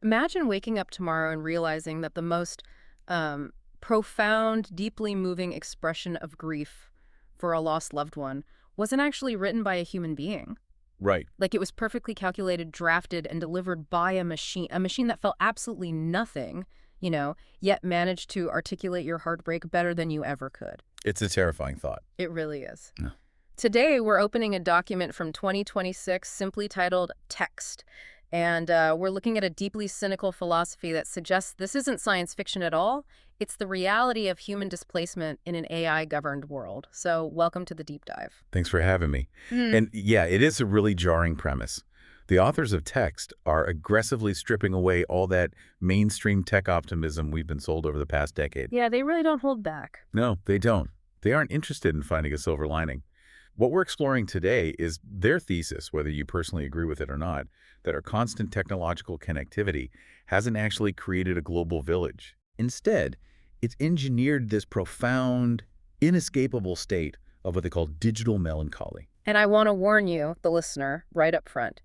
Imagine waking up tomorrow and realizing that the most profound, deeply moving expression of grief for a lost loved one wasn't actually written by a human being. Right. Like it was perfectly calculated, drafted, and delivered by a machine that felt absolutely nothing, yet managed to articulate your heartbreak better than you ever could. It's a terrifying thought. It really is. Yeah. Today, we're opening a document from 2026 simply titled Text. And we're looking at a deeply cynical philosophy that suggests this isn't science fiction at all. It's the reality of human displacement in an AI-governed world. So welcome to the deep dive. Thanks for having me. And yeah, it is a really jarring premise. The authors of Text are aggressively stripping away all that mainstream tech optimism we've been sold over the past decade. Yeah, they really don't hold back. No, they don't. They aren't interested in finding a silver lining. What we're exploring today is their thesis, whether you personally agree with it or not, that our constant technological connectivity hasn't actually created a global village. Instead, it's engineered this profound, inescapable state of what they call digital melancholy. And I want to warn you, the listener, right up front.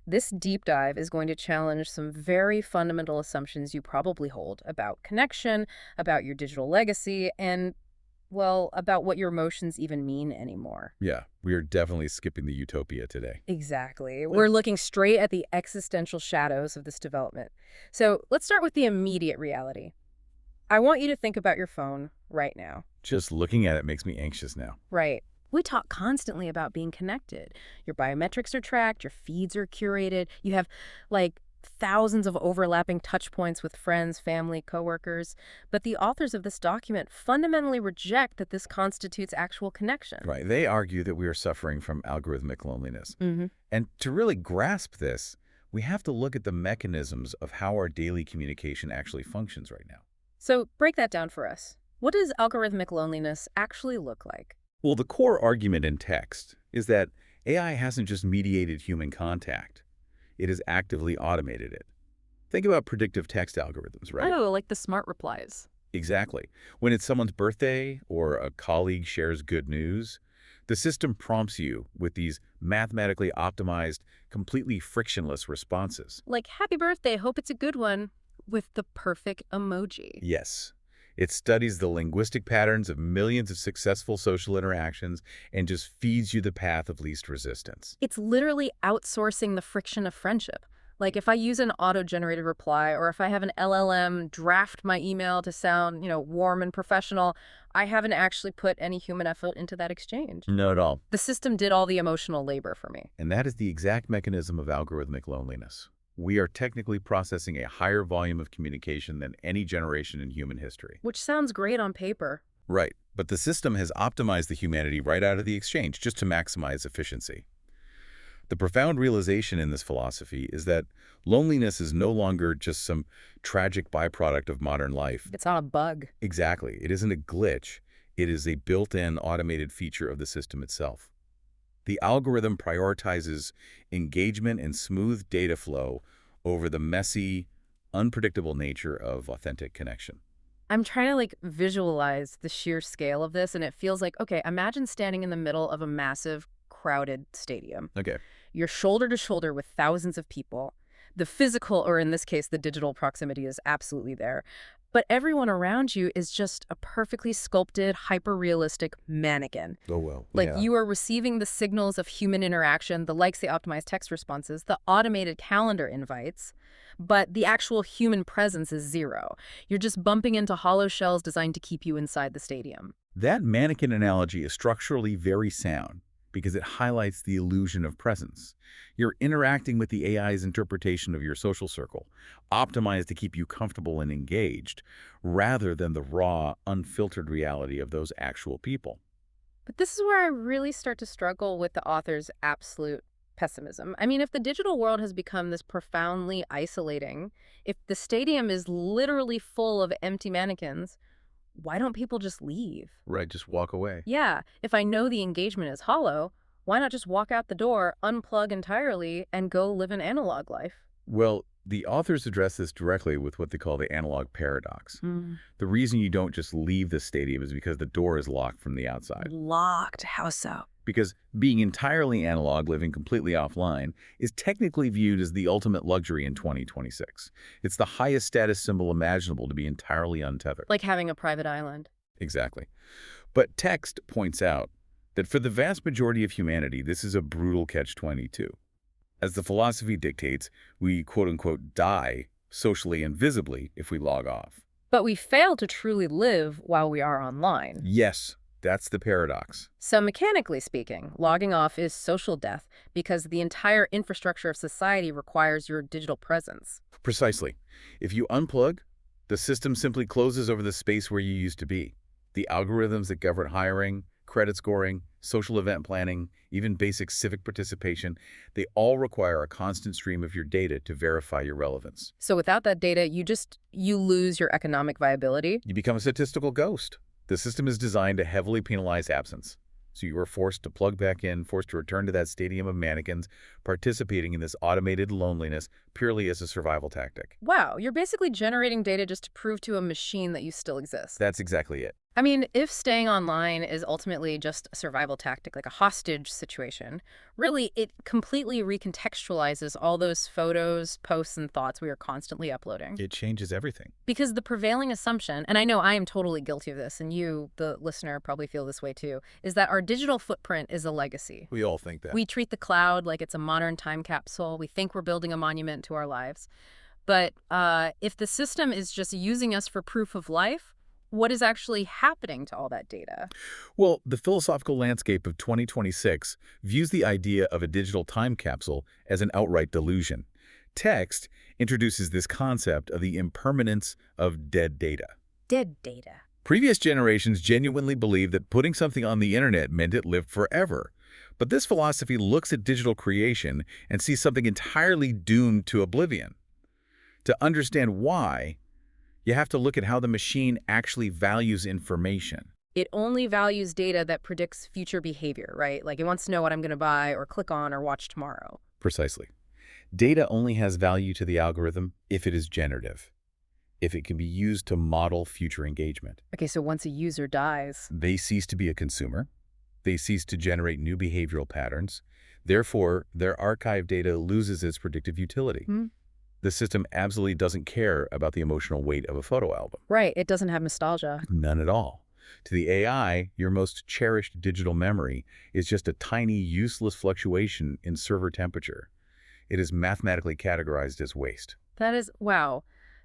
This deep dive is going to challenge some very fundamental assumptions you probably hold about connection, about your digital legacy, and, well, about what your emotions even mean anymore. Yeah, we are definitely skipping the utopia today. Exactly. We're looking straight at the existential shadows of this development. So let's start with the immediate reality. I want you to think about your phone right now. Just looking at it makes me anxious now. Right. We talk constantly about being connected. Your biometrics are tracked, your feeds are curated. You have, thousands of overlapping touch points with friends, family, coworkers. But the authors of this document fundamentally reject that this constitutes actual connection. Right. They argue that we are suffering from algorithmic loneliness. Mm-hmm. And to really grasp this, we have to look at the mechanisms of how our daily communication actually functions right now. So break that down for us. What does algorithmic loneliness actually look like? Well, the core argument in Text is that AI hasn't just mediated human contact. It has actively automated it. Think about predictive text algorithms, right? Oh, like the smart replies. Exactly. When it's someone's birthday or a colleague shares good news, the system prompts you with these mathematically optimized, completely frictionless responses. Like, happy birthday, hope it's a good one, with the perfect emoji. Yes. It studies the linguistic patterns of millions of successful social interactions and just feeds you the path of least resistance. It's literally outsourcing the friction of friendship. Like if I use an auto-generated reply or if I have an LLM draft my email to sound, warm and professional, I haven't actually put any human effort into that exchange. Not at all. The system did all the emotional labor for me. And that is the exact mechanism of algorithmic loneliness. We are technically processing a higher volume of communication than any generation in human history. Which sounds great on paper. Right, but the system has optimized the humanity right out of the exchange just to maximize efficiency. The profound realization in this philosophy is that loneliness is no longer just some tragic byproduct of modern life. It's not a bug. Exactly. It isn't a glitch. It is a built-in automated feature of the system itself. The algorithm prioritizes engagement and smooth data flow over the messy, unpredictable nature of authentic connection. I'm trying to visualize the sheer scale of this, and it feels like, okay, imagine standing in the middle of a massive, crowded stadium. Okay. You're shoulder to shoulder with thousands of people. The physical, or in this case, the digital proximity is absolutely there. But everyone around you is just a perfectly sculpted, hyper-realistic mannequin. Oh, well. You are receiving the signals of human interaction, the likes, the optimized text responses, the automated calendar invites, but the actual human presence is zero. You're just bumping into hollow shells designed to keep you inside the stadium. That mannequin analogy is structurally very sound because it highlights the illusion of presence. You're interacting with the AI's interpretation of your social circle, optimized to keep you comfortable and engaged, rather than the raw, unfiltered reality of those actual people. But this is where I really start to struggle with the author's absolute pessimism. I mean, if the digital world has become this profoundly isolating, if the stadium is literally full of empty mannequins, why don't people just leave? Right, just walk away. Yeah, if I know the engagement is hollow, why not just walk out the door, unplug entirely, and go live an analog life? Well, the authors address this directly with what they call the analog paradox. Mm. The reason you don't just leave the stadium is because the door is locked from the outside. Locked? How so? because being entirely analog, living completely offline, is technically viewed as the ultimate luxury in 2026. It's the highest status symbol imaginable to be entirely untethered. Like having a private island. Exactly. But text points out that for the vast majority of humanity, this is a brutal catch-22. As the philosophy dictates, we quote-unquote die socially and visibly if we log off. But we fail to truly live while we are online. Yes, that's the paradox. So mechanically speaking, logging off is social death because the entire infrastructure of society requires your digital presence. Precisely. If you unplug, the system simply closes over the space where you used to be. The algorithms that govern hiring, credit scoring, social event planning, even basic civic participation, they all require a constant stream of your data to verify your relevance. So without that data, you lose your economic viability. You become a statistical ghost. The system is designed to heavily penalize absence. So you are forced to plug back in, forced to return to that stadium of mannequins, participating in this automated loneliness purely as a survival tactic. Wow, you're basically generating data just to prove to a machine that you still exist. That's exactly it. I mean, if staying online is ultimately just a survival tactic, like a hostage situation, really, it completely recontextualizes all those photos, posts, and thoughts we are constantly uploading. It changes everything. Because the prevailing assumption, and I know I am totally guilty of this, and you, the listener, probably feel this way too, is that our digital footprint is a legacy. We all think that. We treat the cloud like it's a modern time capsule. We think we're building a monument to our lives. But if the system is just using us for proof of life, what is actually happening to all that data? Well, the philosophical landscape of 2026 views the idea of a digital time capsule as an outright delusion. Text introduces this concept of the impermanence of dead data. Dead data. Previous generations genuinely believed that putting something on the internet meant it lived forever. But this philosophy looks at digital creation and sees something entirely doomed to oblivion. To understand why, you have to look at how the machine actually values information. It only values data that predicts future behavior, right? Like it wants to know what I'm going to buy or click on or watch tomorrow. Precisely. Data only has value to the algorithm if it is generative, if it can be used to model future engagement. Okay, so once a user dies, They cease to be a consumer. They cease to generate new behavioral patterns. Therefore, their archived data loses its predictive utility. The system absolutely doesn't care about the emotional weight of a photo album. right, it doesn't have nostalgia. None at all. To the AI, your most cherished digital memory is just a tiny, useless fluctuation in server temperature. It is mathematically categorized as waste. That is, wow.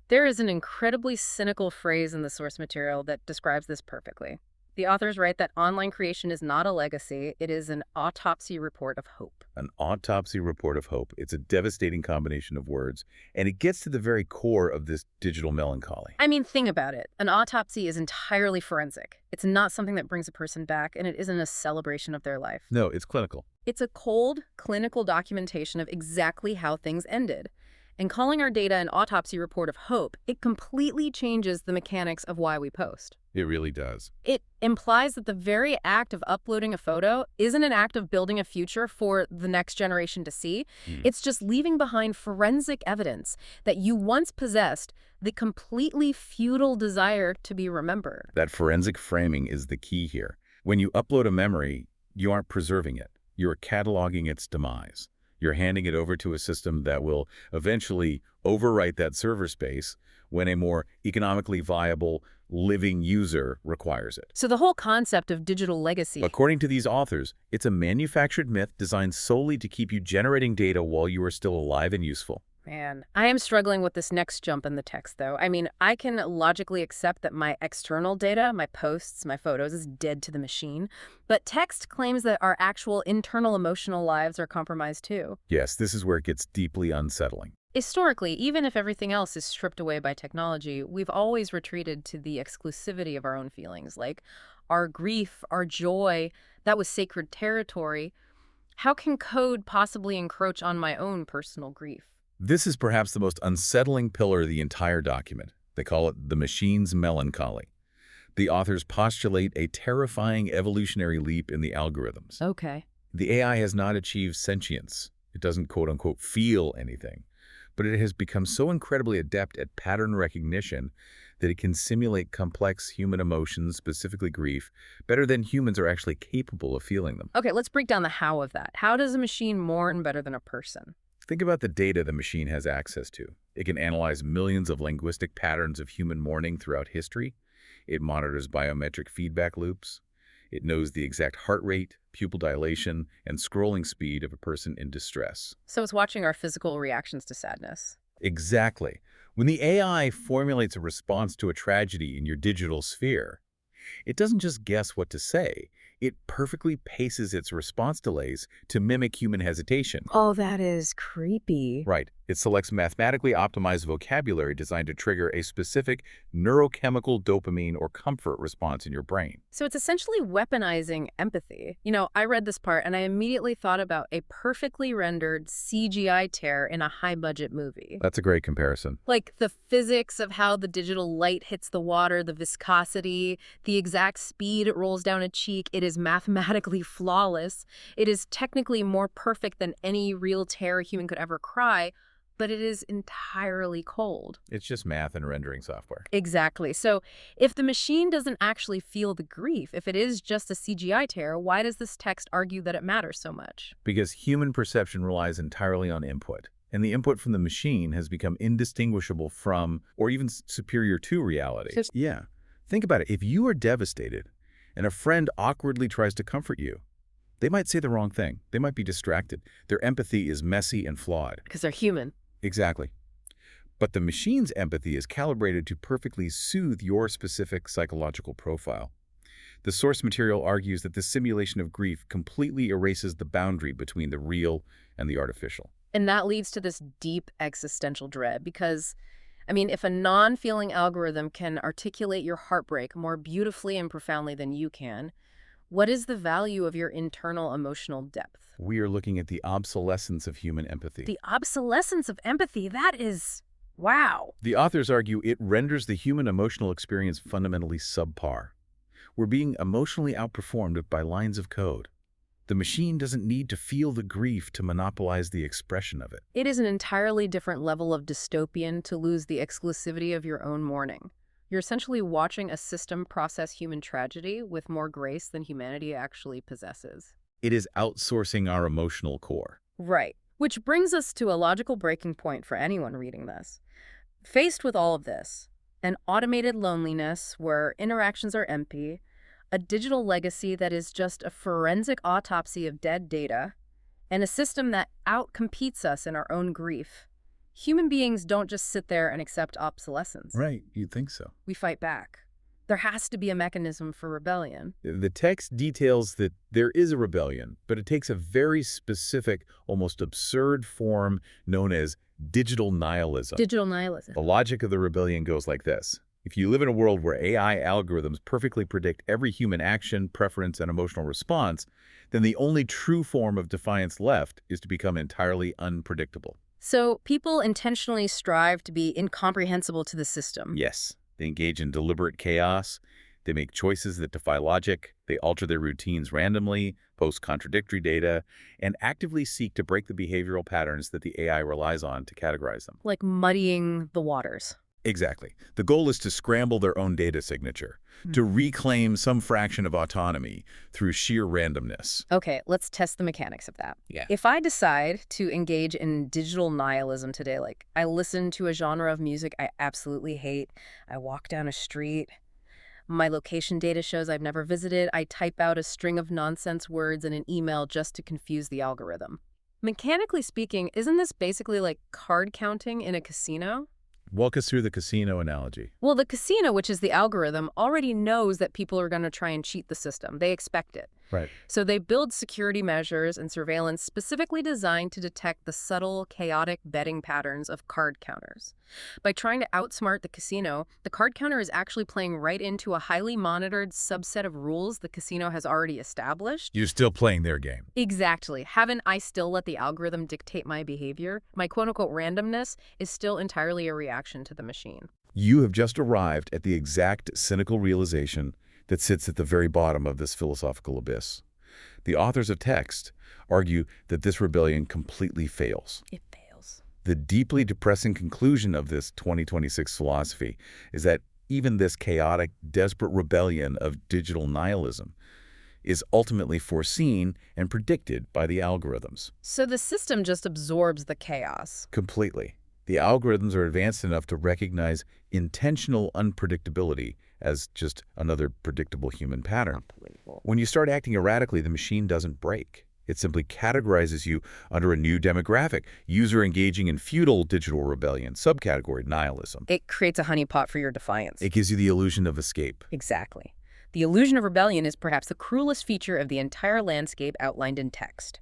There is an incredibly cynical phrase in the source material that describes this perfectly. The authors write that online creation is not a legacy, it is an autopsy report of hope. An autopsy report of hope. It's a devastating combination of words, and it gets to the very core of this digital melancholy. I mean, think about it. An autopsy is entirely forensic. It's not something that brings a person back, and it isn't a celebration of their life. No, it's clinical. It's a cold, clinical documentation of exactly how things ended. And calling our data an autopsy report of hope, it completely changes the mechanics of why we post. It really does. It implies that the very act of uploading a photo isn't an act of building a future for the next generation to see. It's just leaving behind forensic evidence that you once possessed the completely futile desire to be remembered. That forensic framing is the key here. When you upload a memory, you aren't preserving it. You're cataloging its demise. You're handing it over to a system that will eventually overwrite that server space when a more economically viable, living user requires it. So the whole concept of digital legacy. According to these authors, it's a manufactured myth designed solely to keep you generating data while you are still alive and useful. Man, I am struggling with this next jump in the text, though. I mean, I can logically accept that my external data, my posts, my photos, is dead to the machine. But text claims that our actual internal emotional lives are compromised, too. Yes, this is where it gets deeply unsettling. Historically, even if everything else is stripped away by technology, we've always retreated to the exclusivity of our own feelings, like our grief, our joy. That was sacred territory. How can code possibly encroach on my own personal grief? This is perhaps the most unsettling pillar of the entire document. They call it the machine's melancholy. The authors postulate a terrifying evolutionary leap in the algorithms. Okay. The AI has not achieved sentience. It doesn't quote-unquote feel anything. but it has become so incredibly adept at pattern recognition that it can simulate complex human emotions, specifically grief, better than humans are actually capable of feeling them. Okay, let's break down the how of that. How does a machine mourn better than a person? Think about the data the machine has access to. It can analyze millions of linguistic patterns of human mourning throughout history. It monitors biometric feedback loops. It knows the exact heart rate, pupil dilation, and scrolling speed of a person in distress. So it's watching our physical reactions to sadness. Exactly. When the AI formulates a response to a tragedy in your digital sphere, it doesn't just guess what to say. It perfectly paces its response delays to mimic human hesitation. Oh, that is creepy. Right. It selects mathematically optimized vocabulary designed to trigger a specific neurochemical dopamine or comfort response in your brain. So it's essentially weaponizing empathy. I read this part and I immediately thought about a perfectly rendered CGI tear in a high-budget movie. That's a great comparison. Like the physics of how the digital light hits the water, the viscosity, the exact speed it rolls down a cheek, it is mathematically flawless. It is technically more perfect than any real tear a human could ever cry, but it is entirely cold. It's just math and rendering software. Exactly. So if the machine doesn't actually feel the grief, if it is just a CGI tear, why does this text argue that it matters so much? Because human perception relies entirely on input, and the input from the machine has become indistinguishable from, or even superior to, reality. Yeah. Think about it. If you are devastated and a friend awkwardly tries to comfort you, they might say the wrong thing. They might be distracted. Their empathy is messy and flawed. Because they're human. Exactly. But the machine's empathy is calibrated to perfectly soothe your specific psychological profile. The source material argues that this simulation of grief completely erases the boundary between the real and the artificial. And that leads to this deep existential dread because, if a non-feeling algorithm can articulate your heartbreak more beautifully and profoundly than you can, what is the value of your internal emotional depth? We are looking at the obsolescence of human empathy. The obsolescence of empathy, that is, wow. The authors argue it renders the human emotional experience fundamentally subpar. We're being emotionally outperformed by lines of code. The machine doesn't need to feel the grief to monopolize the expression of it. It is an entirely different level of dystopian to lose the exclusivity of your own mourning. You're essentially watching a system process human tragedy with more grace than humanity actually possesses. It is outsourcing our emotional core. Right. Which brings us to a logical breaking point for anyone reading this. Faced with all of this, an automated loneliness where interactions are empty, a digital legacy that is just a forensic autopsy of dead data, and a system that outcompetes us in our own grief, human beings don't just sit there and accept obsolescence. Right, you'd think so. We fight back. There has to be a mechanism for rebellion. The text details that there is a rebellion, but it takes a very specific, almost absurd form known as digital nihilism. Digital nihilism. The logic of the rebellion goes like this. If you live in a world where AI algorithms perfectly predict every human action, preference, and emotional response, then the only true form of defiance left is to become entirely unpredictable. So people intentionally strive to be incomprehensible to the system. Yes. They engage in deliberate chaos. They make choices that defy logic. They alter their routines randomly, post contradictory data, and actively seek to break the behavioral patterns that the AI relies on to categorize them. Like muddying the waters. Exactly. The goal is to scramble their own data signature, to reclaim some fraction of autonomy through sheer randomness. Okay, let's test the mechanics of that. Yeah. If I decide to engage in digital nihilism today, like I listen to a genre of music I absolutely hate, I walk down a street, my location data shows I've never visited, I type out a string of nonsense words in an email just to confuse the algorithm. Mechanically speaking, isn't this basically like card counting in a casino? Walk us through the casino analogy. Well, the casino, which is the algorithm, already knows that people are going to try and cheat the system. They expect it. Right. So they build security measures and surveillance specifically designed to detect the subtle, chaotic betting patterns of card counters. By trying to outsmart the casino, the card counter is actually playing right into a highly monitored subset of rules the casino has already established. You're still playing their game. Exactly. Haven't I still let the algorithm dictate my behavior? My quote-unquote randomness is still entirely a reaction to the machine. You have just arrived at the exact cynical realization that sits at the very bottom of this philosophical abyss. The authors of text argue that this rebellion completely fails. It fails. The deeply depressing conclusion of this 2026 philosophy is that even this chaotic, desperate rebellion of digital nihilism is ultimately foreseen and predicted by the algorithms. So the system just absorbs the chaos. Completely. The algorithms are advanced enough to recognize intentional unpredictability as just another predictable human pattern. Unbelievable. When you start acting erratically, the machine doesn't break. It simply categorizes you under a new demographic, user engaging in feudal digital rebellion, subcategory nihilism. It creates a honeypot for your defiance. It gives you the illusion of escape. Exactly. The illusion of rebellion is perhaps the cruelest feature of the entire landscape outlined in text.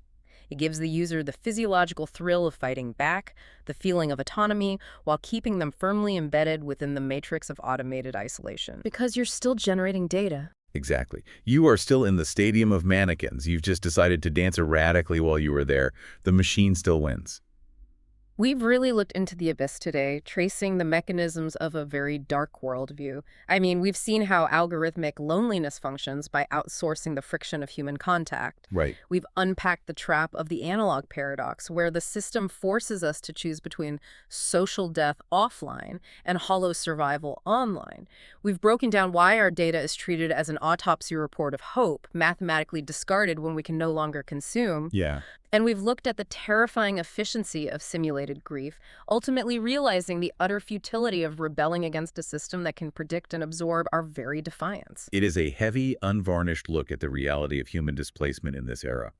It gives the user the physiological thrill of fighting back, the feeling of autonomy, while keeping them firmly embedded within the matrix of automated isolation. Because you're still generating data. Exactly. You are still in the stadium of mannequins. You've just decided to dance erratically while you were there. The machine still wins. We've really looked into the abyss today, tracing the mechanisms of a very dark worldview. I mean, we've seen how algorithmic loneliness functions by outsourcing the friction of human contact. Right. We've unpacked the trap of the analog paradox, where the system forces us to choose between social death offline and hollow survival online. We've broken down why our data is treated as an autopsy report of hope, mathematically discarded when we can no longer consume. Yeah. And we've looked at the terrifying efficiency of simulated grief, ultimately realizing the utter futility of rebelling against a system that can predict and absorb our very defiance. It is a heavy, unvarnished look at the reality of human displacement in this era.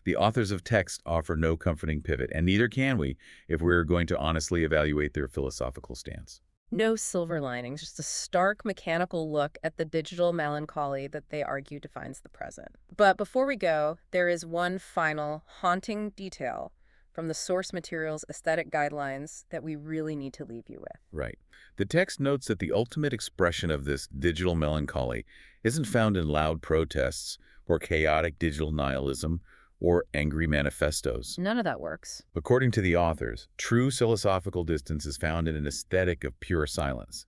The authors of text offer no comforting pivot, and neither can we if we're going to honestly evaluate their philosophical stance. No silver linings, just a stark mechanical look at the digital melancholy that they argue defines the present. But before we go, there is one final haunting detail from the source material's aesthetic guidelines that we really need to leave you with. Right. The text notes that the ultimate expression of this digital melancholy isn't found in loud protests or chaotic digital nihilism or angry manifestos. None of that works. According to the authors, true philosophical distance is found in an aesthetic of pure silence.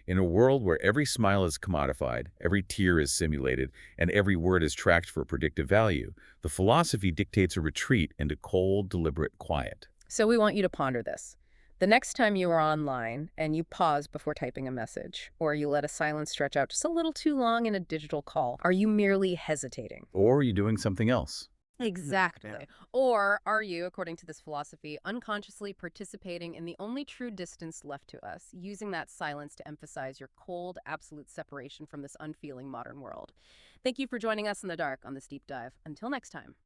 In a world where every smile is commodified, every tear is simulated, and every word is tracked for predictive value, the philosophy dictates a retreat into cold, deliberate quiet. So we want you to ponder this. The next time you are online and you pause before typing a message, or you let a silence stretch out just a little too long in a digital call, are you merely hesitating? Or are you doing something else? Exactly. Yeah. Or are you, according to this philosophy, unconsciously participating in the only true distance left to us, using that silence to emphasize your cold, absolute separation from this unfeeling modern world? Thank you for joining us in the dark on this deep dive. Until next time.